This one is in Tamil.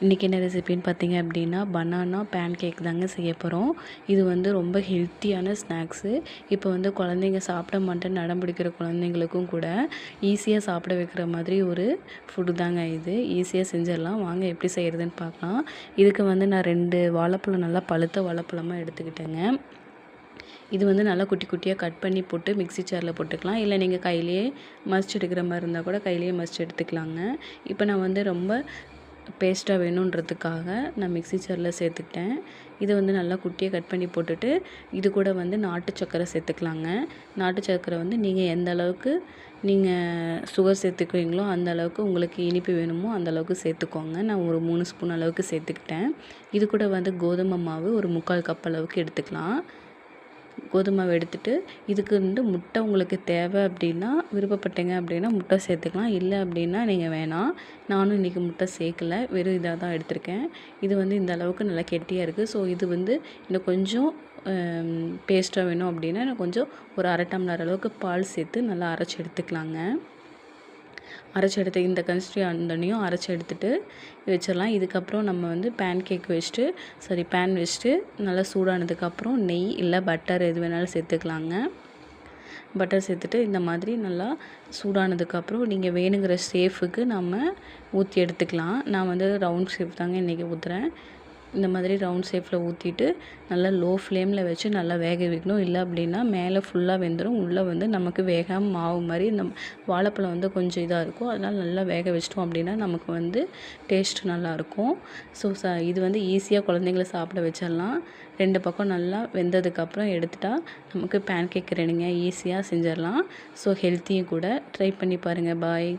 இன்றைக்கி என்ன ரெசிபின்னு பார்த்தீங்க அப்படின்னா பனானா பேன் கேக் தாங்க செய்ய போகிறோம். இது வந்து ரொம்ப ஹெல்த்தியான ஸ்நாக்ஸு. இப்போ வந்து குழந்தைங்க சாப்பிட மாட்டேன்னு நடம் பிடிக்கிற குழந்தைங்களுக்கும் கூட ஈஸியாக சாப்பிட வைக்கிற மாதிரி ஒரு ஃபுட்டு தாங்க இது. ஈஸியாக செஞ்சிடலாம். வாங்க எப்படி செய்கிறதுன்னு பார்க்கலாம். இதுக்கு வந்து நான் 2 வாழைப்பழம் நல்லா பழுத்த வாழைப்பழமாக எடுத்துக்கிட்டேங்க. இது வந்து நல்லா குட்டி குட்டியாக கட் பண்ணி போட்டு மிக்ஸி ஜாரில் போட்டுக்கலாம். இல்லை நீங்கள் கையிலேயே மசிச்சு எடுக்கிற மாதிரி இருந்தால் கூட கையிலேயே மசிச்சு எடுத்துக்கலாங்க. இப்போ நான் வந்து ரொம்ப பேஸ்ட்டாக வேணுன்றதுக்காக நான் மிக்ஸி ஜாரில் சேர்த்துக்கிட்டேன். இதை வந்து நல்லா குட்டியாக கட் பண்ணி போட்டுட்டு இது கூட வந்து நாட்டு சர்க்கரை சேர்த்துக்கலாங்க. நாட்டு சர்க்கரை வந்து நீங்கள் எந்த அளவுக்கு நீங்கள் சுகர் சேர்த்துக்குவீங்களோ அந்த அளவுக்கு உங்களுக்கு இனிப்பு வேணுமோ அந்த அளவுக்கு சேர்த்துக்கோங்க. நான் ஒரு 3 ஸ்பூன் அளவுக்கு சேர்த்துக்கிட்டேன். இது கூட வந்து கோதுமை மாவு ஒரு 3/4 கப் அளவுக்கு எடுத்துக்கலாம். கோதுமை மாவு எடுத்துகிட்டு இதுக்கு வந்து முட்டை உங்களுக்கு தேவை அப்படின்னா விருப்பப்பட்டீங்க அப்படின்னா முட்டை சேர்த்துக்கலாம். இல்லை அப்படின்னா நீங்கள் வேணாம். நானும் இன்றைக்கி முட்டை சேர்க்கலை, வெறும் இதாக தான் எடுத்திருக்கேன். இது வந்து இந்த அளவுக்கு நல்லா கெட்டியாக இருக்குது. ஸோ இது வந்து இன்னும் கொஞ்சம் பேஸ்ட்டாக வேணும் அப்படின்னா இன்னும் கொஞ்சம் ஒரு 1/2 டம்ளர் அளவுக்கு பால் சேர்த்து நல்லா அரைச்சி எடுத்துக்கலாங்க. அரைச்சி எடுத்து இந்த கன்சிஸ்டன்சி அந்தனையும் அரைச்சி எடுத்துகிட்டு வச்சிடலாம். இதுக்கப்புறம் நம்ம வந்து பேன் வச்சுட்டு நல்லா சூடானதுக்கப்புறம் நெய் இல்லை பட்டர் எது வேணாலும் சேர்த்துக்கலாங்க. பட்டர் சேர்த்துட்டு இந்த மாதிரி நல்லா சூடானதுக்கப்புறம் நீங்கள் வேணுங்கிற ஷேஃபுக்கு நம்ம ஊற்றி எடுத்துக்கலாம். நான் வந்து ரவுண்ட் ஷேப் தாங்க இன்றைக்கி ஊற்றுறேன். இந்த மாதிரி ரவுண்ட் ஷேப்பில் ஊற்றிட்டு நல்லா லோ ஃப்ளேமில் வச்சு நல்லா வேக வைக்கணும். இல்லை அப்படின்னா மேலே ஃபுல்லாக வெந்துடும், உள்ளே வந்து நமக்கு வேகாமல் மாவு மாதிரி இந்த வாழைப்பழம் வந்து கொஞ்சம் இதாக இருக்கும். அதனால் நல்லா வேக வச்சிட்டோம் அப்படின்னா நமக்கு வந்து டேஸ்ட் நல்லாயிருக்கும். ஸோ இது வந்து ஈஸியாக குழந்தைங்கள சாப்பிட வச்சிடலாம். 2 பக்கம் நல்லா வெந்ததுக்கப்புறம் எடுத்துட்டா நமக்கு பேன் கேக் ரெடிங்க. ஈஸியாக செஞ்சிடலாம். ஸோ ஹெல்த்தியும் கூட. ட்ரை பண்ணி பாருங்கள். பாய்.